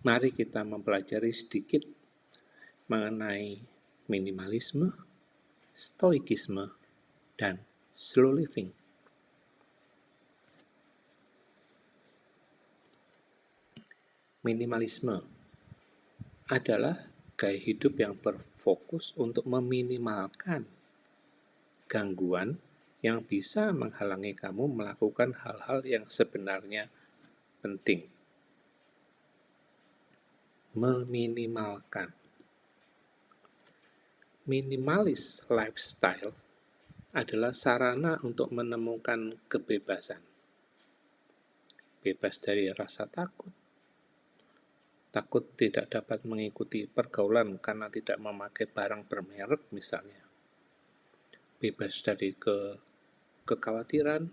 Mari kita mempelajari sedikit mengenai minimalisme, stoikisme, dan slow living. Minimalisme adalah gaya hidup yang berfokus untuk meminimalkan gangguan yang bisa menghalangi kamu melakukan hal-hal yang sebenarnya penting. Meminimalkan. Minimalis lifestyle adalah sarana untuk menemukan kebebasan. Bebas dari rasa takut. Takut tidak dapat mengikuti pergaulan karena tidak memakai barang bermerek misalnya. Bebas dari kekhawatiran,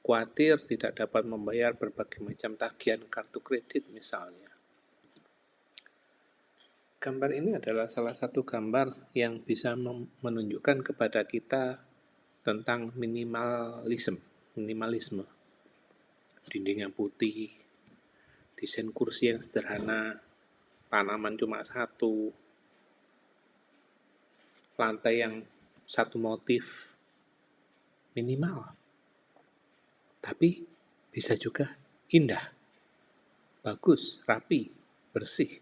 khawatir tidak dapat membayar berbagai macam tagihan kartu kredit misalnya. Gambar ini adalah salah satu gambar yang bisa menunjukkan kepada kita tentang minimalisme. Dinding yang putih, desain kursi yang sederhana, tanaman cuma satu, lantai yang satu motif, minimal. Tapi bisa juga indah, bagus, rapi, bersih.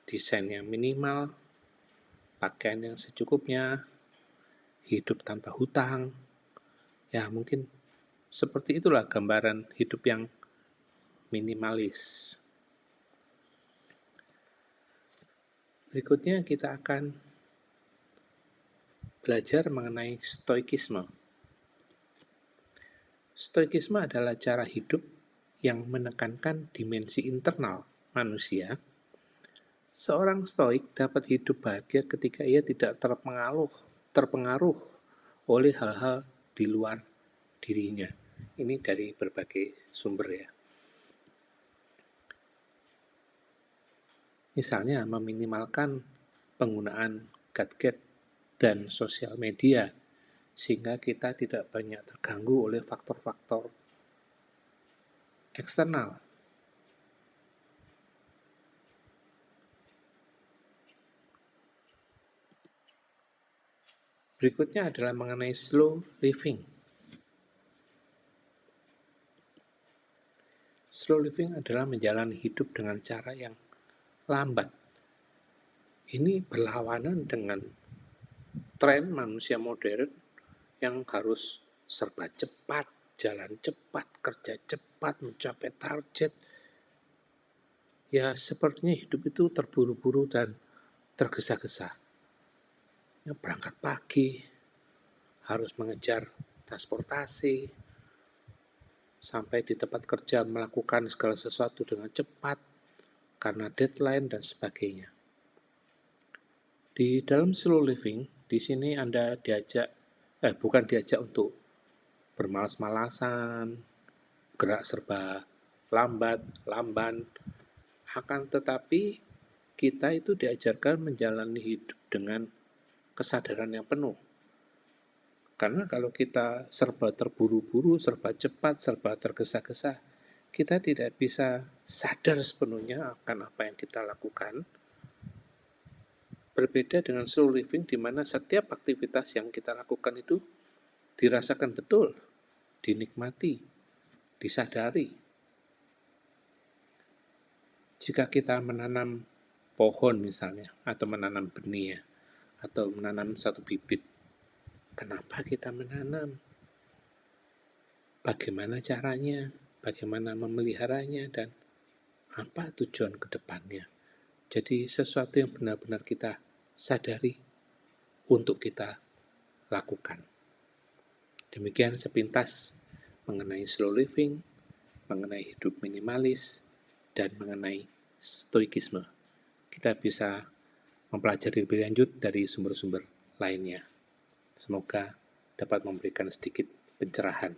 Desain yang minimal, pakaian yang secukupnya, hidup tanpa hutang. Ya mungkin seperti itulah gambaran hidup yang minimalis. Berikutnya kita akan belajar mengenai stoikisme. Stoikisme adalah cara hidup yang menekankan dimensi internal manusia. Seorang stoik dapat hidup bahagia ketika ia tidak terpengaruh oleh hal-hal di luar dirinya. Ini dari berbagai sumber ya. Misalnya meminimalkan penggunaan gadget dan sosial media sehingga kita tidak banyak terganggu oleh faktor-faktor eksternal. Berikutnya adalah mengenai slow living. Slow living adalah menjalani hidup dengan cara yang lambat. Ini berlawanan dengan tren manusia modern yang harus serba cepat, jalan cepat, kerja cepat, mencapai target. Ya, sepertinya hidup itu terburu-buru dan tergesa-gesa. Ya, berangkat pagi, harus mengejar transportasi, sampai di tempat kerja melakukan segala sesuatu dengan cepat, karena deadline dan sebagainya. Di dalam slow living, di sini Anda bukan diajak untuk bermalas-malasan, gerak serba lamban, akan tetapi kita itu diajarkan menjalani hidup dengan kesadaran yang penuh. Karena kalau kita serba terburu-buru, serba cepat, serba tergesa-gesa, kita tidak bisa sadar sepenuhnya akan apa yang kita lakukan. Berbeda dengan slow living di mana setiap aktivitas yang kita lakukan itu dirasakan betul, dinikmati, disadari. Jika kita menanam pohon misalnya, atau menanam benih, atau menanam satu bibit, kenapa kita menanam? Bagaimana caranya? Bagaimana memeliharanya? Dan apa tujuan ke depannya? Jadi sesuatu yang benar-benar kita sadari untuk kita lakukan. Demikian sepintas mengenai slow living, mengenai hidup minimalis, dan mengenai stoikisme. Kita bisa mempelajari lebih lanjut dari sumber-sumber lainnya. Semoga dapat memberikan sedikit pencerahan.